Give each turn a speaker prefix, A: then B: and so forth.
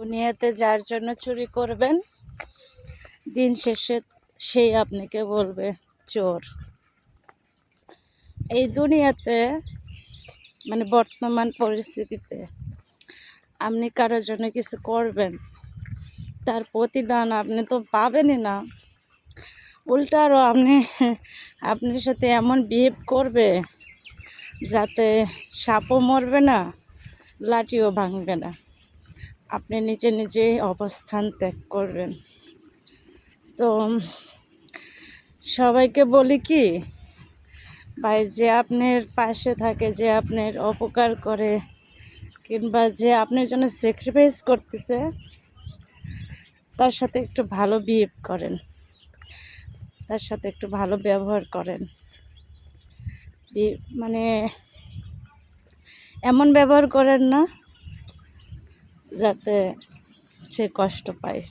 A: দুনিয়াতে যার জন্য চুরি করবেন দিন শেষে সেই আপনাকে বলবে চোর। এই দুনিয়াতে মানে বর্তমান পরিস্থিতিতে আপনি কারোর জন্য কিছু করবেন, তার প্রতিদান আপনি তো পাবেনই না, উল্টা আরও আপনার সাথে এমন বিহেভ করবে যাতে সাপও মরবে না, লাঠিও ভাঙবে না, আপনি নিজে নিজেই অবস্থান ত্যাগ করবেন। তো সবাইকে বলি কি ভাই, যে আপনার পাশে থাকে, যে আপনার উপকার করে, কিংবা যে আপনার জন্য স্যাক্রিফাইস করতেছে, তার সাথে একটু ভালো বিহেভ করেন, তার সাথে একটু ভালো ব্যবহার করেন। মানে এমন ব্যবহার করেন না যাতে সে কষ্ট পায়।